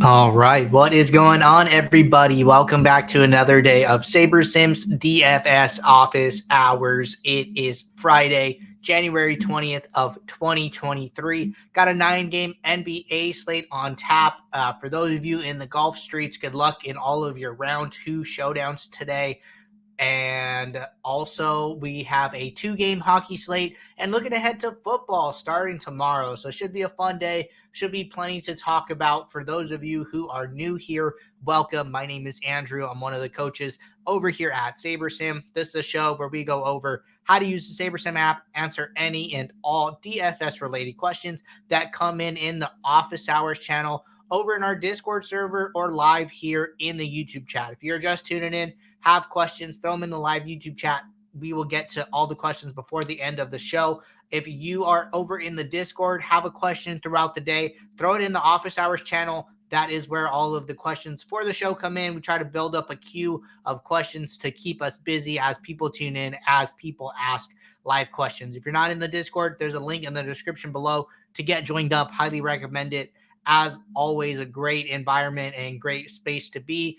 All right, what is going on, everybody? Welcome back to another day of SaberSim's DFS office hours. It is Friday, January 20th of 2023. Got a 9-game NBA slate on tap. For those of you in the golf streets, good luck in all of your round 2 showdowns today. And also, we have a 2-game hockey slate and looking ahead to football starting tomorrow. So, it should be a fun day. Should be plenty to talk about. For those of you who are new here, welcome. My name is Andrew. I'm one of the coaches over here at SaberSim. This is a show where we go over how to use the SaberSim app, answer any and all DFS related questions that come in the office hours channel over in our Discord server or live here in the YouTube chat. If you're just tuning in, have questions, throw them in the live YouTube chat. We will get to all the questions before the end of the show. If you are over in the Discord, have a question throughout the day, throw it in the office hours channel. That is where all of the questions for the show come in. We try to build up a queue of questions to keep us busy as people tune in, as people ask live questions. If you're not in the Discord, there's a link in the description below to get joined up. Highly recommend it. As always, a great environment and great space to be.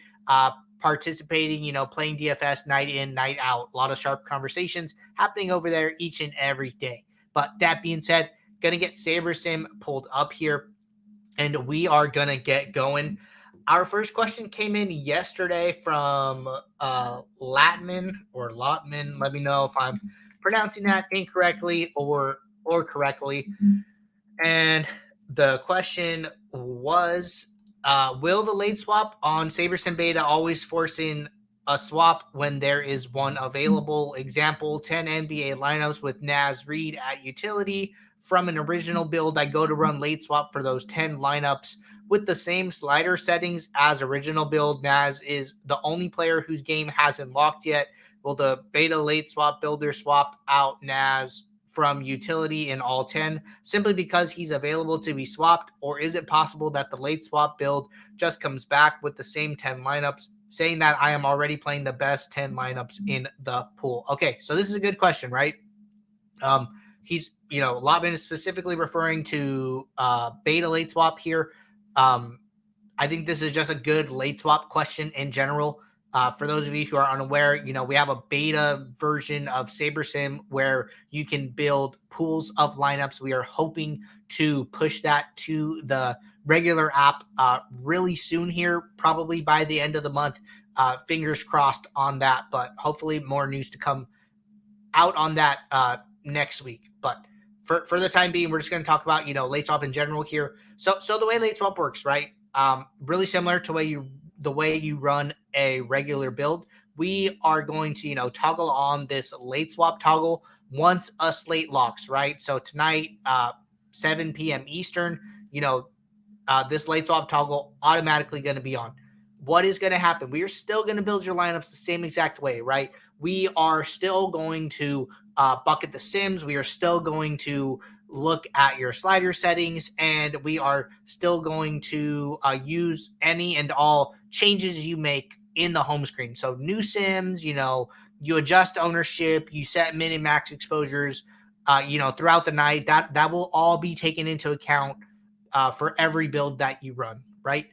Participating, playing DFS night in, night out. A lot of sharp conversations happening over there each and every day. But that being said, going to get SaberSim pulled up here, and we are going to get going. Our first question came in yesterday from Latman or Lotman. Let me know if I'm pronouncing that incorrectly or correctly. And the question was, will the late swap on SaberSim Beta always force in a swap when there is one available? Example, 10 NBA lineups with Naz Reid at utility. From an original build, I go to run late swap for those 10 lineups with the same slider settings as original build. Naz is the only player whose game hasn't locked yet. Will the beta late swap builder swap out Naz from utility in all 10 simply because he's available to be swapped? Or is it possible that the late swap build just comes back with the same 10 lineups, saying that I am already playing the best 10 lineups in the pool? Okay, so this is a good question, right? Lotman is specifically referring to beta late swap here. I think this is just a good late swap question in general. For those of you who are unaware, we have a beta version of SaberSim where you can build pools of lineups. We are hoping to push that to the regular app really soon here, probably by the end of the month. Fingers crossed on that, but hopefully more news to come out on that next week. But for the time being, we're just going to talk about, late swap in general here. So the way late swap works, right? Really similar to the way you run a regular build. We are going to, toggle on this late swap toggle once a slate locks, right? So tonight, 7 p.m. Eastern, this late swap toggle automatically going to be on. What is going to happen? We are still going to build your lineups the same exact way, right? We are still going to bucket the sims. We are still going to look at your slider settings, and we are still going to use any and all changes you make in the home screen. So new sims, you adjust ownership, you set min and max exposures, throughout the night. That will all be taken into account for every build that you run, right?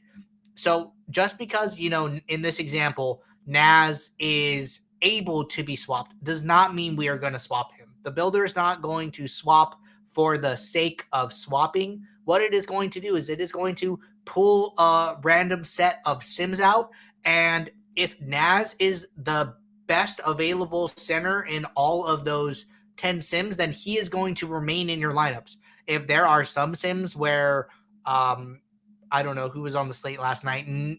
So just because, in this example, Naz is able to be swapped does not mean we are going to swap him. The builder is not going to swap for the sake of swapping. What it is going to do is it is going to pull a random set of sims out. And if Naz is the best available center in all of those 10 sims, then he is going to remain in your lineups. If there are some sims where, I don't know who was on the slate last night, and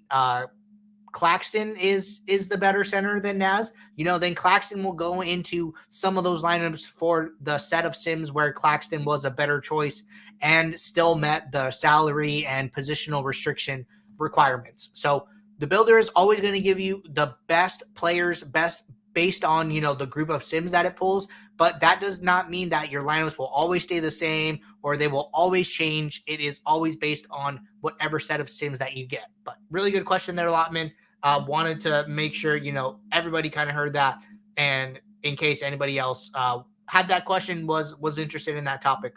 Claxton is the better center than Naz, then Claxton will go into some of those lineups for the set of sims where Claxton was a better choice and still met the salary and positional restriction requirements. So the builder is always going to give you the best players, best based on, the group of sims that it pulls, but that does not mean that your lineups will always stay the same or they will always change. It is always based on whatever set of sims that you get. But really good question there, Lotman. Wanted to make sure, everybody kind of heard that. And in case anybody else had that question, was interested in that topic.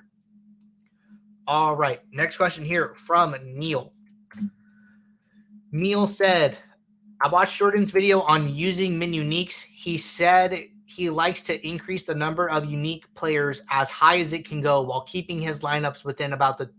All right. Next question here from Neil. Neil said, I watched Jordan's video on using min uniques. He said he likes to increase the number of unique players as high as it can go while keeping his lineups within about the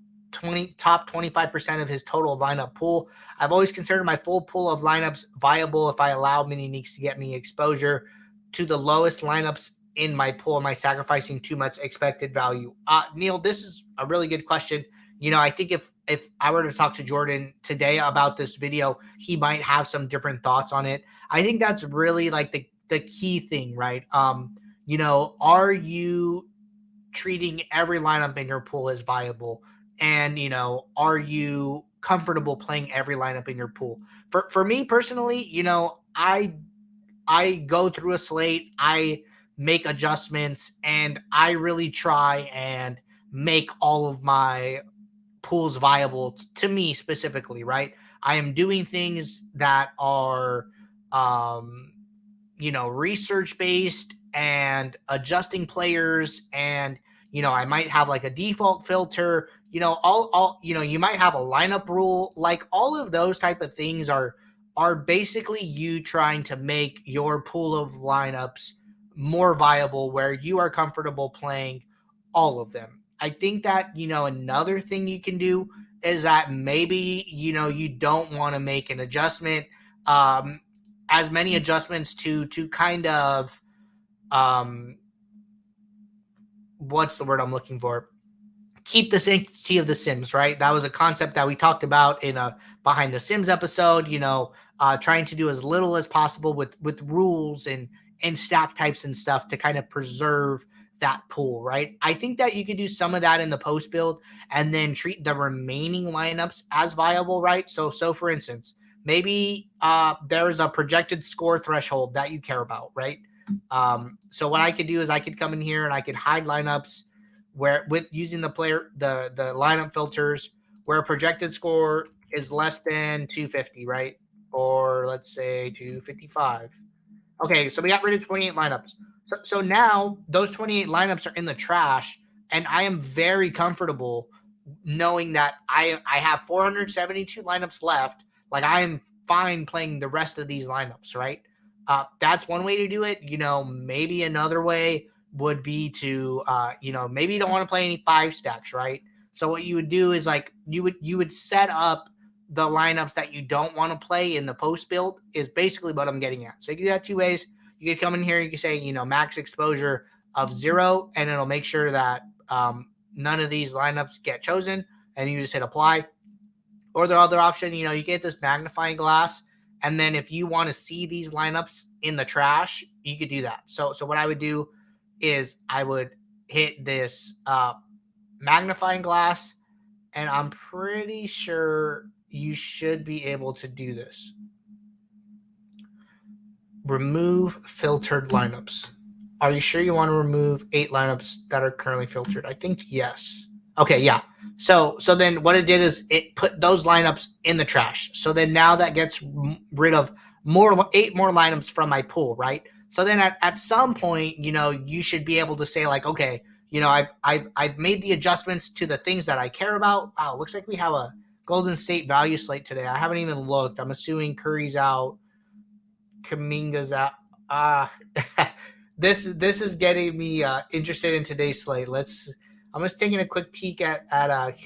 top 25% of his total lineup pool. I've always considered my full pool of lineups viable if I allow min uniques to get me exposure to the lowest lineups in my pool. Am I sacrificing too much expected value? Neil, this is a really good question. I think if I were to talk to Jordan today about this video, he might have some different thoughts on it. I think that's really like the key thing, right? Are you treating every lineup in your pool as viable? And, are you comfortable playing every lineup in your pool? For me personally, I go through a slate, I make adjustments, and I really try and make all of my pools viable to me specifically, right? I am doing things that are research based and adjusting players, and I might have like a default filter, all you might have a lineup rule, like all of those type of things are basically you trying to make your pool of lineups more viable where you are comfortable playing all of them. I think that, another thing you can do is that maybe, you don't want to make an adjustment, as many adjustments to kind of, what's the word I'm looking for? Keep the sanctity of the Sims, right? That was a concept that we talked about in a Behind the Sims episode, trying to do as little as possible with rules and stack types and stuff to kind of preserve that pool, right? I think that you could do some of that in the post build and then treat the remaining lineups as viable, right? So for instance, maybe there's a projected score threshold that you care about, right? So what I could do is I could come in here and I could hide lineups where with using the lineup filters where a projected score is less than 250, right? Or let's say 255. Okay, so we got rid of 28 lineups. So now those 28 lineups are in the trash, and I am very comfortable knowing that I have 472 lineups left. Like I am fine playing the rest of these lineups, right? That's one way to do it. Maybe another way would be to, maybe you don't want to play any 5 stacks, right? So what you would do is like you would set up the lineups that you don't want to play in the post build is basically what I'm getting at. So you can do that 2 ways. You could come in here, you can say, max exposure of 0, and it'll make sure that none of these lineups get chosen, and you just hit apply. Or the other option, you get this magnifying glass, and then if you want to see these lineups in the trash, you could do that. So what I would do is I would hit this magnifying glass, and I'm pretty sure you should be able to do this. Remove filtered lineups. Are you sure you want to remove 8 lineups that are currently filtered? I think yes. Okay, yeah. So then what it did is it put those lineups in the trash. So then now that gets rid of 8 more lineups from my pool, right? So then at some point, you should be able to say like, okay, I've made the adjustments to the things that I care about. Wow, looks like we have a Golden State value slate today. I haven't even looked. I'm assuming Curry's out, Kaminga's out. This is getting me interested in today's slate. I'm just taking a quick peek at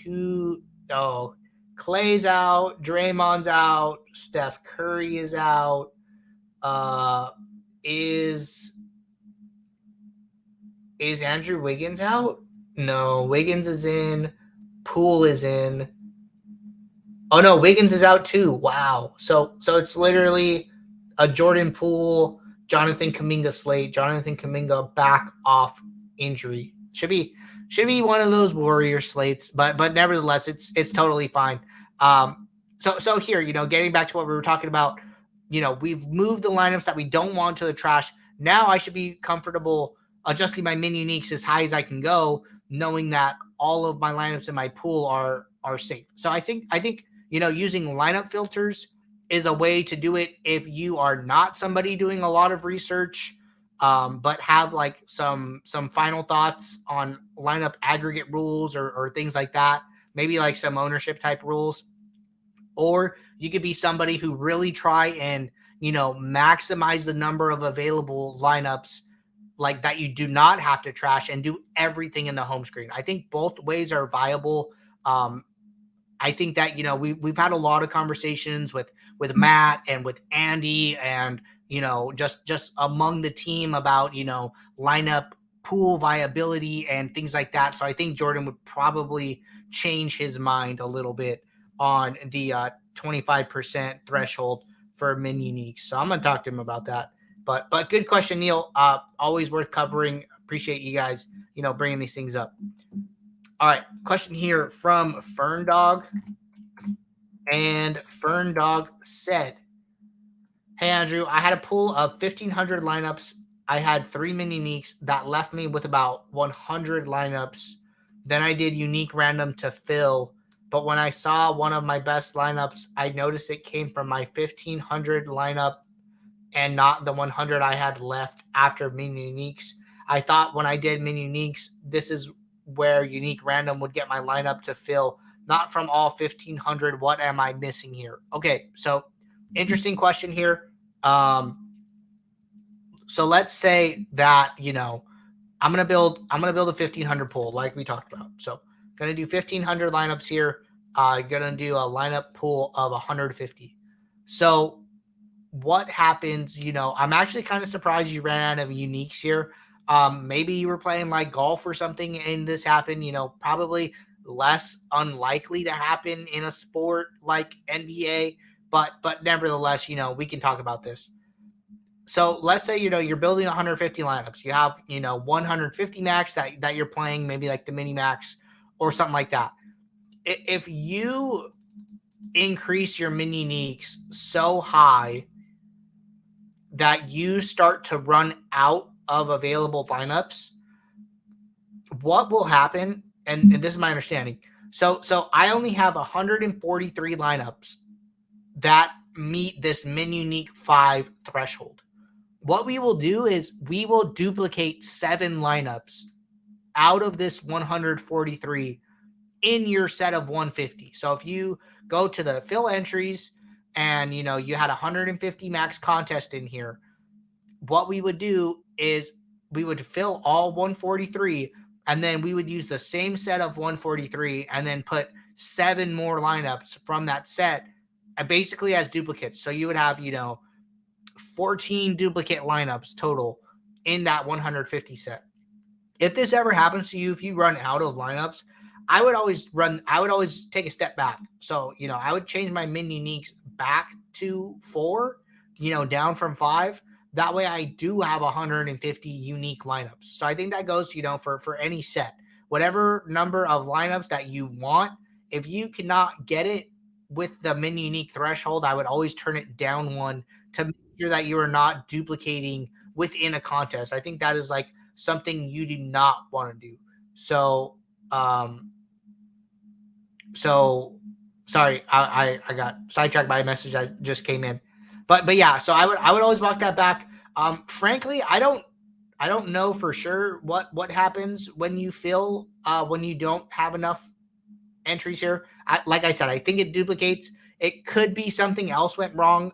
who. Oh, Clay's out, Draymond's out, Steph Curry is out. Is Andrew Wiggins out? No, Wiggins is in. Poole is in. Oh no, Wiggins is out too. Wow. So it's literally a Jordan Poole, Jonathan Kuminga slate. Jonathan Kuminga back off injury. Should be one of those Warrior slates, but nevertheless, it's totally fine. So here, getting back to what we were talking about, we've moved the lineups that we don't want to the trash. Now I should be comfortable adjusting my min uniques as high as I can go, knowing that all of my lineups in my pool are safe. So I think using lineup filters is a way to do it if you are not somebody doing a lot of research, but have like some final thoughts on lineup aggregate rules or things like that. Maybe like some ownership type rules. Or you could be somebody who really try and, maximize the number of available lineups like that you do not have to trash and do everything in the home screen. I think both ways are viable. I think that, we've had a lot of conversations with Matt and with Andy and, just among the team about, lineup pool viability and things like that. So I think Jordan would probably change his mind a little bit on the 25% threshold for min uniques. So I'm going to talk to him about that. But good question, Neil. Always worth covering. Appreciate you guys, bringing these things up. All right, question here from Fern Dog. And Fern Dog said, "Hey, Andrew, I had a pool of 1,500 lineups. I had 3 min uniques that left me with about 100 lineups. Then I did unique random to fill. But when I saw one of my best lineups, I noticed it came from my 1,500 lineup and not the 100 I had left after min uniques. I thought when I did min uniques, this is where unique random would get my lineup to fill, not from all 1,500. What am I missing here?" Okay, so interesting question here. So let's say that, I'm gonna build a 1,500 pool like we talked about. So gonna do 1,500 lineups here. Gonna do a lineup pool of 150. So what happens, I'm actually kind of surprised you ran out of uniques here. Maybe you were playing like golf or something and this happened, probably less unlikely to happen in a sport like NBA, but nevertheless, we can talk about this. So let's say, you're building 150 lineups. You have, 150 max that you're playing, maybe like the mini max or something like that. If you increase your mini uniques so high that you start to run out of available lineups, what will happen? And this is my understanding. So I only have 143 lineups that meet this min unique 5 threshold. What we will do is we will duplicate 7 lineups out of this 143 in your set of 150. So if you go to the fill entries and, you had 150 max contest in here, what we would do is we would fill all 143 and then we would use the same set of 143 and then put 7 more lineups from that set basically as duplicates. So you would have, 14 duplicate lineups total in that 150 set. If this ever happens to you, if you run out of lineups, I would always take a step back. So, I would change my min uniques back to 4, down from 5. That way I do have 150 unique lineups. So I think that goes, for any set, whatever number of lineups that you want. If you cannot get it with the min unique threshold, I would always turn it down 1 to make sure that you are not duplicating within a contest. I think that is like something you do not want to do. So, sorry, I got sidetracked by a message that just came in. But yeah, so I would always walk that back. Frankly, I don't know for sure what happens when you fill when you don't have enough entries here. Like I said, I think it duplicates. It could be something else went wrong.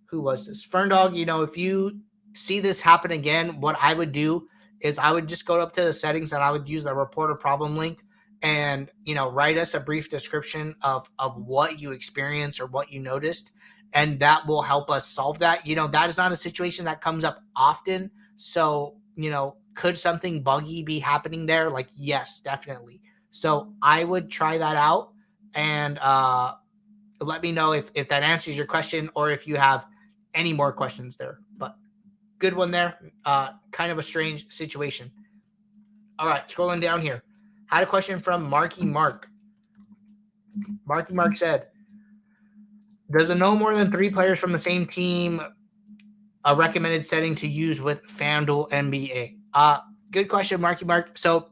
Who was this? Ferndog, if you see this happen again, what I would do is I would just go up to the settings and I would use the report a problem link and, write us a brief description of what you experienced or what you noticed. And that will help us solve that. That is not a situation that comes up often. So, could something buggy be happening there? Like, yes, definitely. So I would try that out and let me know if that answers your question or if you have any more questions there. But good one there. Kind of a strange situation. All right, scrolling down here. Had a question from Marky Mark. Marky Mark said, "Does a no more than 3 players from the same team a recommended setting to use with FanDuel NBA?" Good question, Marky Mark. So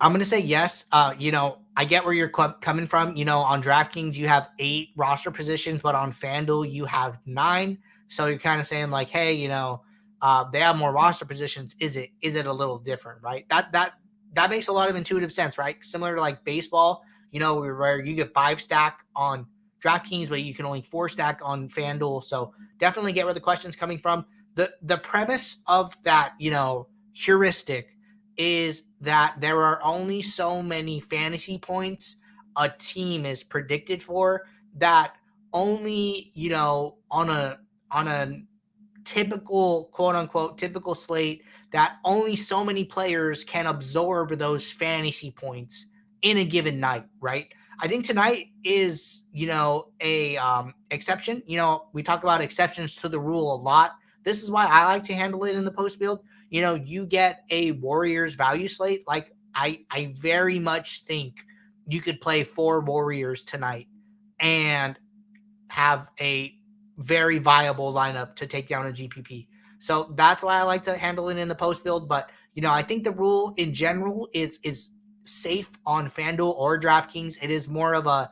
I'm going to say yes. I get where you're coming from. On DraftKings, you have 8 roster positions, but on FanDuel, you have 9. So you're kind of saying like, hey, they have more roster positions. Is it a little different, right? That makes a lot of intuitive sense, right? Similar to like baseball, where you get 5 stack on DraftKings, but you can only 4-stack on FanDuel. So definitely get where the question's coming from. The premise of that, heuristic is that there are only so many fantasy points a team is predicted for, that only, on a typical, quote unquote, typical slate, that only so many players can absorb those fantasy points in a given night, right? I think tonight is, a exception. We talk about exceptions to the rule a lot. This is why I like to handle it in the post build. You get a Warriors value slate. Like I very much think you could play 4 Warriors tonight and have a very viable lineup to take down a GPP. So that's why I like to handle it in the post build. But, I think the rule in general is safe on FanDuel or DraftKings. It is more of a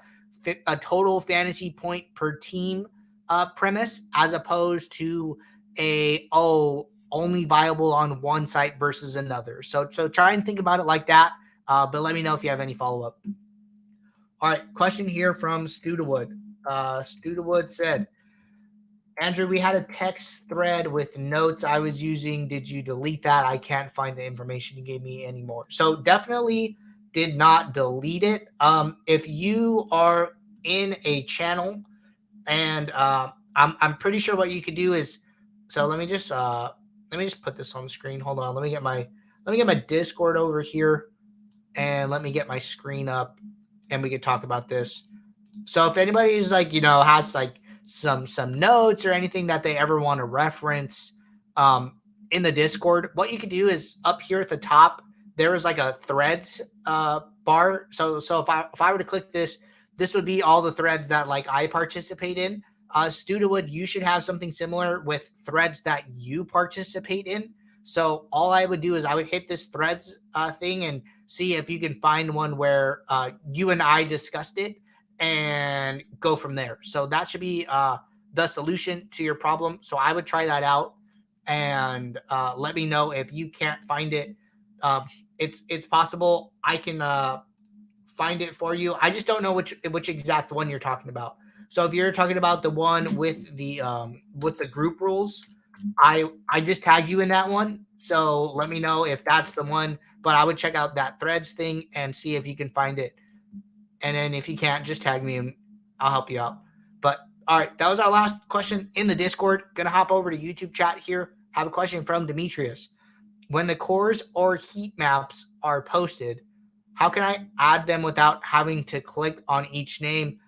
total fantasy point per team premise, as opposed to only viable on one site versus another. So try and think about it like that. But let me know if you have any follow-up. All right, question here from Studewood. Studewood said, Andrew, we had a text thread with notes I was using. Did you delete that? I can't find the information you gave me anymore. So definitely did not delete it. If you are in a channel, and I'm pretty sure what you could do is, so let me just put this on the screen. Hold on. Let me get my Discord over here, and let me get my screen up, and we could talk about this. So if anybody's has some notes or anything that they ever want to reference in the Discord, what you could do is up here at the top, there is a threads bar. So if I were to click this would be all the threads that I participate in. Studewood, you should have something similar with threads that you participate in. So all I would do is I would hit this threads thing and see if you can find one where you and I discussed it, and go from there. So that should be the solution to your problem. So I would try that out, and let me know if you can't find it. It's possible I can find it for you. I just don't know which exact one you're talking about. So if you're talking about the one with the group rules, I just tagged you in that one. So let me know if that's the one. But I would check out that threads thing and see if you can find it. And then if you can't, just tag me and I'll help you out. But all right, that was our last question in the Discord. Gonna hop over to YouTube chat here. Have a question from Demetrius. When the cores or heat maps are posted, how can I add them without having to click on each name?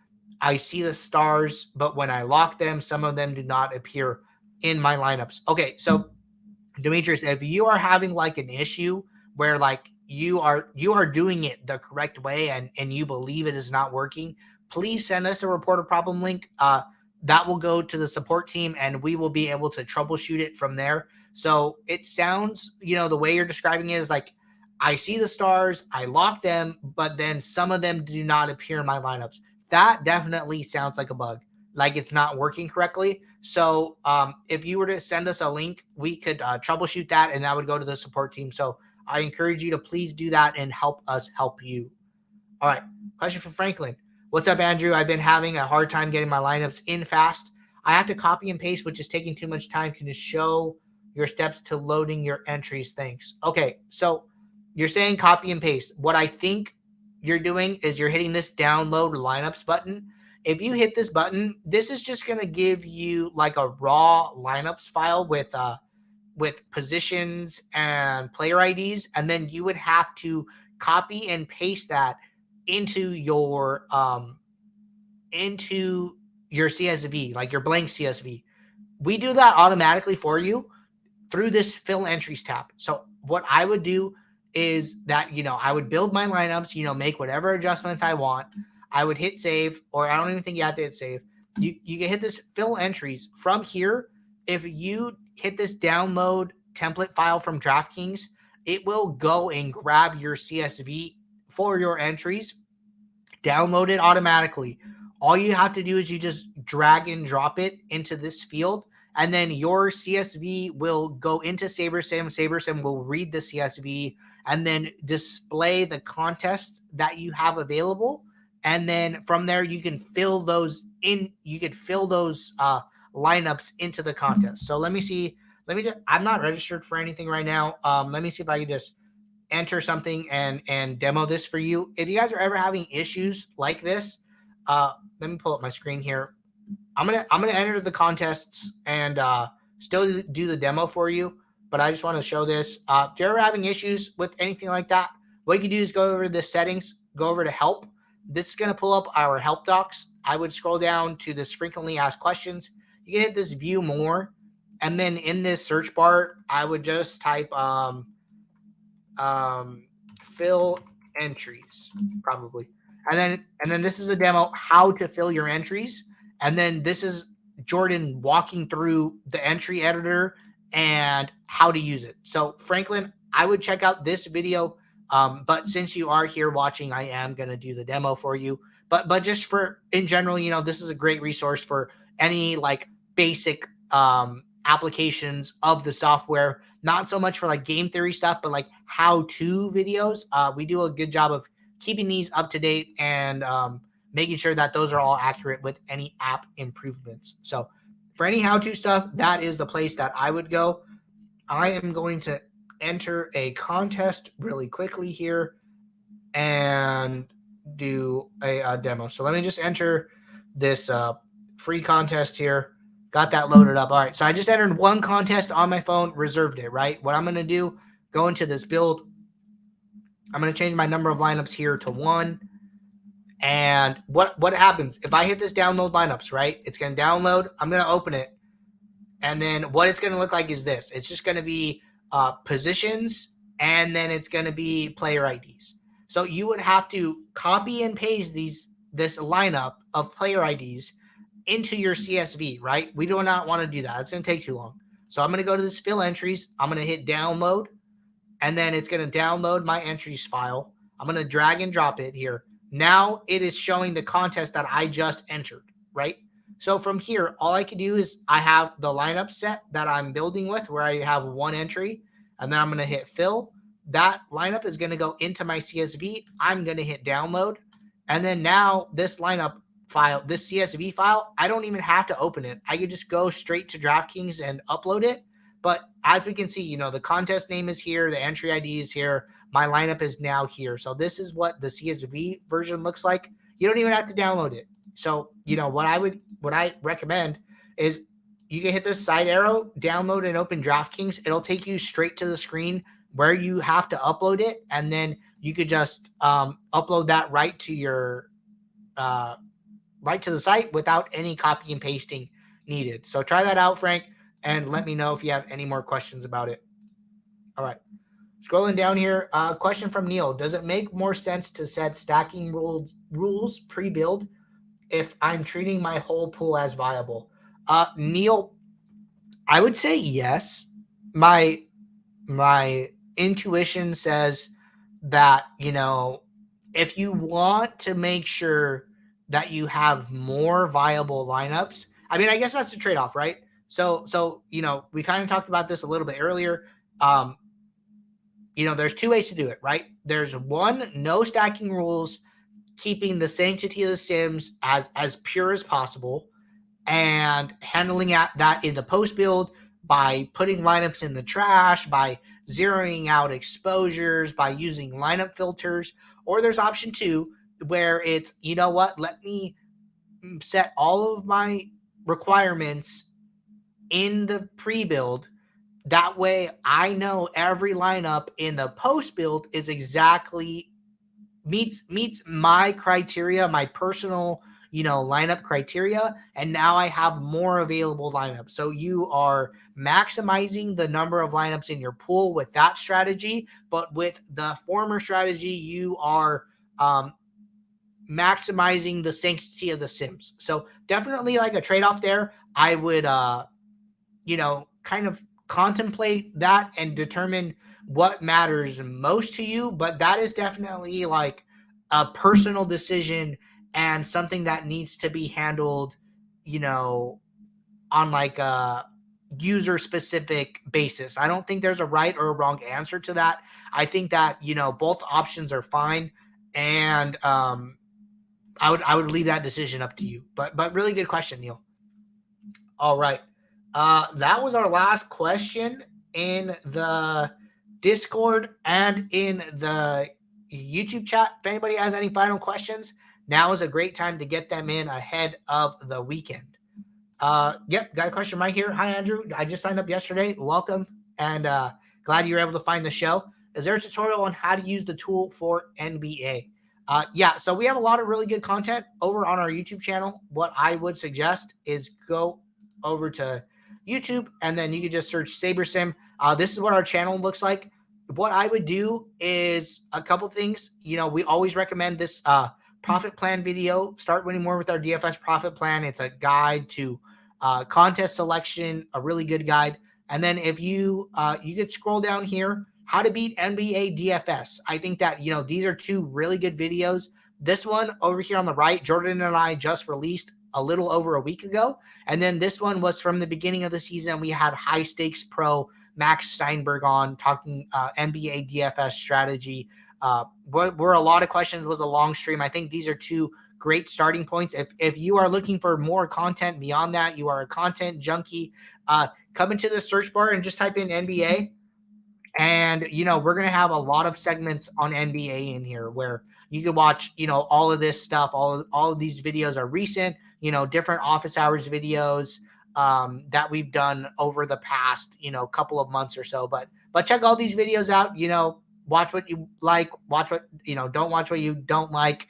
I see the stars, but when I lock them, some of them do not appear in my lineups. Okay, so Demetrius, if you are having an issue where you are doing it the correct way and you believe it is not working, please send us a report a problem link. That will go to the support team, and we will be able to troubleshoot it from there. So it sounds, the way you're describing it is I see the stars, I lock them, but then some of them do not appear in my lineups. That definitely sounds like a bug, it's not working correctly. So if you were to send us a link, we could troubleshoot that, and that would go to the support team. So I encourage you to please do that and help us help you. All right, question from Franklin. What's up, Andrew? I've been having a hard time getting my lineups in fast. I have to copy and paste, which is taking too much time. Can you show your steps to loading your entries? Thanks. Okay, so you're saying copy and paste. What I think you're doing is you're hitting this download lineups button. If you hit this button, this is just going to give you a raw lineups file with positions and player IDs, and then you would have to copy and paste that into your CSV, your blank CSV. We do that automatically for you through this fill entries tab. So what I would do is that, I would build my lineups, make whatever adjustments I want. I would hit save, or I don't even think you have to hit save. You can hit this fill entries from here. If you hit this download template file from DraftKings, it will go and grab your CSV for your entries, download it automatically. All you have to do is you just drag and drop it into this field, and then your CSV will go into SaberSim. SaberSim will read the CSV and then display the contests that you have available. And then from there, you can fill those you could fill those lineups into the contest. So let me see. I'm not registered for anything right now. Let me see if I can just enter something and demo this for you. If you guys are ever having issues like this, let me pull up my screen here. I'm gonna enter the contests and still do the demo for you. But I just want to show this. If you're ever having issues with anything like that, what you can do is go over the settings, go over to help. This is going to pull up our help docs. I would scroll down to this frequently asked questions. You can hit this view more. And then in this search bar, I would just type fill entries probably. And then this is a demo how to fill your entries. And then this is Jordan walking through the entry editor and how to use it. So Franklin, I would check out this video. But since you are here watching, I am going to do the demo for you. But just for in general, this is a great resource for any like basic applications of the software, not so much for like game theory stuff, but like how-to videos. We do a good job of keeping these up to date and making sure that those are all accurate with any app improvements. So for any how-to stuff, that is the place that I would go. I am going to enter a contest really quickly here and do a demo. So let me just enter this free contest here. Got that loaded up. All right. So I just entered one contest on my phone, reserved it, right? What I'm going to do, go into this build. I'm going to change my number of lineups here to 1. And what happens if I hit this download lineups, right? It's going to download. I'm going to open it. And then what it's going to look like is this. It's just going to be positions, and then it's going to be player IDs. So you would have to copy and paste this lineup of player IDs into your CSV, right? We do not want to do that. It's going to take too long. So I'm going to go to this fill entries. I'm going to hit download, and then it's going to download my entries file. I'm going to drag and drop it here. Now it is showing the contest that I just entered, right? So from here, all I can do is I have the lineup set that I'm building with where I have one entry, and then I'm going to hit fill. That lineup is going to go into my CSV. I'm going to hit download. And then now this lineup file, this CSV file, I don't even have to open it. I could just go straight to DraftKings and upload it. But as we can see, the contest name is here. The entry ID is here. My lineup is now here. So this is what the CSV version looks like. You don't even have to download it. So, what I recommend is you can hit this side arrow, download and open DraftKings. It'll take you straight to the screen where you have to upload it. And then you could just upload that right to your, right to the site without any copy and pasting needed. So try that out, Frank, and let me know if you have any more questions about it. All right. Scrolling down here, question from Neil. Does it make more sense to set stacking rules pre-build if I'm treating my whole pool as viable? Neil, I would say yes. My intuition says that, if you want to make sure that you have more viable lineups, I guess that's the trade-off, right? So we kind of talked about this a little bit earlier. There's two ways to do it, right? There's one, no stacking rules, keeping the sanctity of the sims as pure as possible, and handling that in the post build by putting lineups in the trash, by zeroing out exposures, by using lineup filters. Or there's option 2, where it's, let me set all of my requirements in the pre-build. That way I know every lineup in the post build is exactly meets my criteria, my personal, lineup criteria. And now I have more available lineups. So you are maximizing the number of lineups in your pool with that strategy. But with the former strategy, you are maximizing the sanctity of the sims. So definitely like a trade-off there. I would, kind of contemplate that and determine what matters most to you. But that is definitely like a personal decision and something that needs to be handled, on like a user specific basis. I don't think there's a right or a wrong answer to that. I think that, both options are fine. And, I would leave that decision up to you. But really good question, Neil. All right. That was our last question in the Discord and in the YouTube chat. If anybody has any final questions, now is a great time to get them in ahead of the weekend. Yep, got a question right here. Hi, Andrew. I just signed up yesterday. Welcome, and glad you were able to find the show. Is there a tutorial on how to use the tool for NBA? Yeah, so we have a lot of really good content over on our YouTube channel. What I would suggest is go over to YouTube, and then you can just search SaberSim. This is what our channel looks like. What I would do is a couple things. You know, we always recommend this profit plan video. Start winning more with our DFS profit plan. It's a guide to contest selection, a really good guide. And then if you could scroll down here, how to beat NBA DFS. I think that, you know, these are two really good videos. This one over here on the right, Jordan and I just released a little over a week ago. And then this one was from the beginning of the season. We had High Stakes Pro Max Steinberg on talking NBA DFS strategy. Where a lot of questions was a long stream. I think these are two great starting points. If you are looking for more content beyond that, you are a content junkie, come into the search bar and just type in NBA. And, you know, we're going to have a lot of segments on NBA in here where you can watch, you know, all of this stuff. All of these videos are recent, you know, different office hours videos that we've done over the past, you know, couple of months or so. But check all these videos out, you know, watch what you like, watch what, you know, don't watch what you don't like.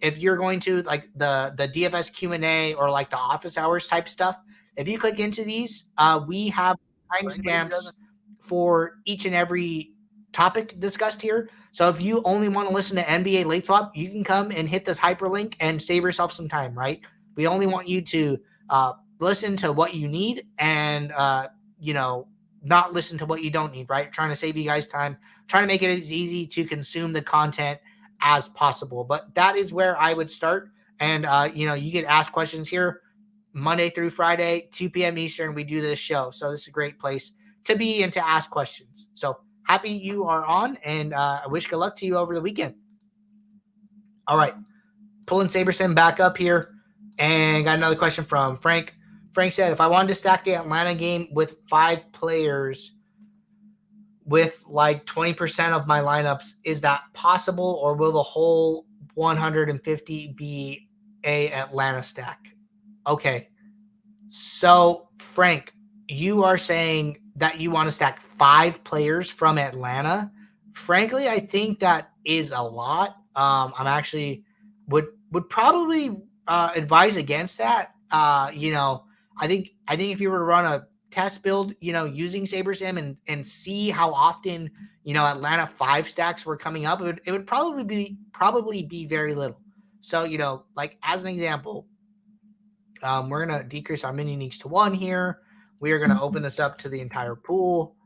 If you're going to like the DFS Q&A or like the office hours type stuff, if you click into these, we have timestamps for each and every topic discussed here. So if you only want to listen to NBA late swap, you can come and hit this hyperlink and save yourself some time, right? We only want you to listen to what you need and, you know, not listen to what you don't need, right? Trying to save you guys time, trying to make it as easy to consume the content as possible. But that is where I would start. And, you know, you can ask questions here Monday through Friday, 2 p.m. Eastern. We do this show. So this is a great place to be and to ask questions. So happy you are on, and I wish good luck to you over the weekend. All right. Pulling SaberSim back up here, and got another question from Frank. Frank said, if I wanted to stack the Atlanta game with 5 players with like 20% of my lineups, is that possible, or will the whole 150 be a Atlanta stack? Okay. So, Frank, you are saying that you want to stack 5 players from Atlanta. Frankly, I think that is a lot. I'm actually would probably advise against that. You know, I think if you were to run a test build, you know, using SaberSim and see how often, you know, Atlanta 5 stacks were coming up, it would probably be very little. So, you know, like as an example, we're going to decrease our mini leagues to 1 here. We are going to open this up to the entire pool.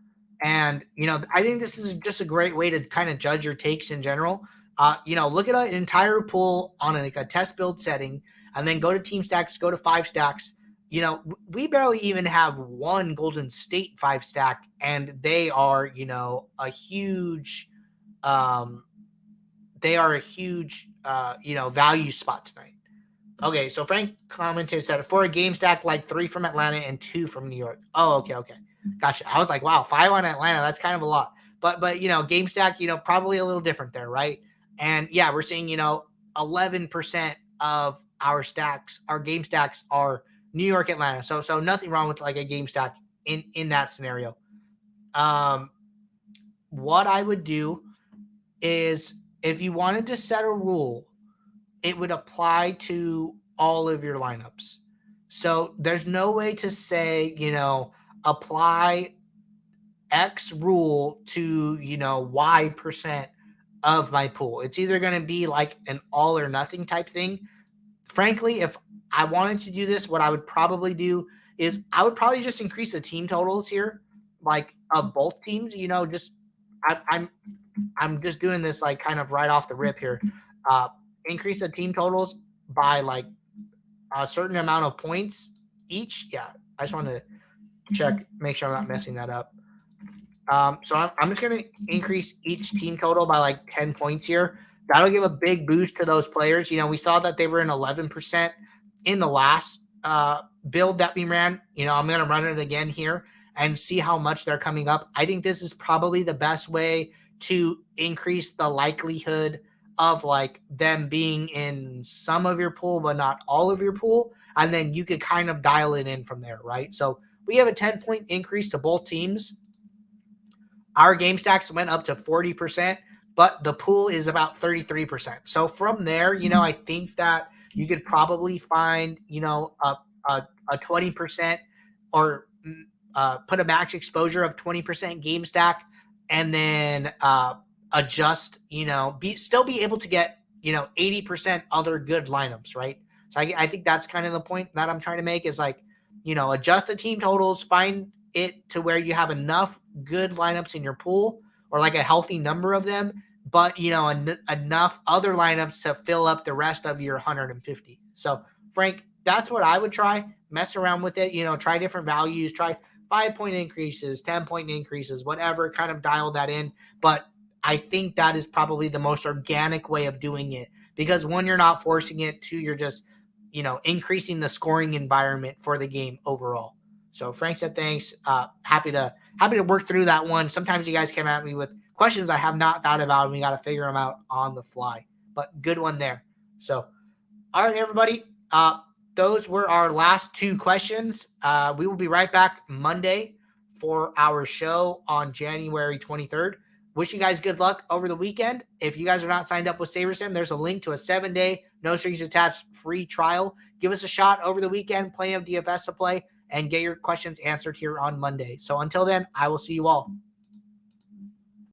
And, you know, I think this is just a great way to kind of judge your takes in general. You know, look at an entire pool on like a test build setting, and then go to team stacks, go to 5 stacks. You know, we barely even have 1 Golden State 5 stack, and they are, you know, a huge, you know, value spot tonight. Okay, so Frank commented, said for a game stack, like 3 from Atlanta and 2 from New York. Oh, okay. Gotcha. I was like, wow, 5 on Atlanta. That's kind of a lot. But you know, game stack, you know, probably a little different there, right? And yeah, we're seeing, you know, 11% of our stacks, our game stacks are New York, Atlanta. So nothing wrong with like a game stack in that scenario. What I would do is if you wanted to set a rule, it would apply to all of your lineups. So there's no way to say, you know, apply X rule to, you know, Y% of my pool. It's either going to be like an all or nothing type thing. Frankly, if I wanted to do this, what I would probably do is I would probably just increase the team totals here, like of both teams, you know, just I'm just doing this like kind of right off the rip here. Increase the team totals by like a certain amount of points each. Yeah, I just want to check, make sure I'm not messing that up. So I'm just going to increase each team total by like 10 points here. that'll give a big boost to those players. We saw that they were in 11% in the last build that we ran. I'm going to run it again here and see how much they're coming up. I think this is probably the best way to increase the likelihood of like them being in some of your pool, but not all of your pool. And then you could kind of dial it in from there, right? So we have a 10-point increase to both teams. Our game stacks went up to 40%, but the pool is about 33%. So from there, I think that you could probably find, a 20% or put a max exposure of 20% game stack, and then adjust, still be able to get, 80% other good lineups, right? So I think that's kind of the point that I'm trying to make is like, adjust the team totals, find it to where you have enough good lineups in your pool or like a healthy number of them, but, enough other lineups to fill up the rest of your 150. So, Frank, that's what I would try. Mess around with it, try different values, try 5-point increases, 10-point increases, whatever, kind of dial that in. But I think that is probably the most organic way of doing it because one, you're not forcing it, two, you're just, increasing the scoring environment for the game overall. So Frank said, thanks. Happy to work through that one. Sometimes you guys come at me with questions I have not thought about and we got to figure them out on the fly, but good one there. So, all right, everybody. Those were our last two questions. We will be right back Monday for our show on January 23rd. Wish you guys good luck over the weekend. If you guys are not signed up with SaberSim, there's a link to a 7-day, no strings attached free trial. Give us a shot over the weekend, plenty of DFS to play, and get your questions answered here on Monday. So until then, I will see you all.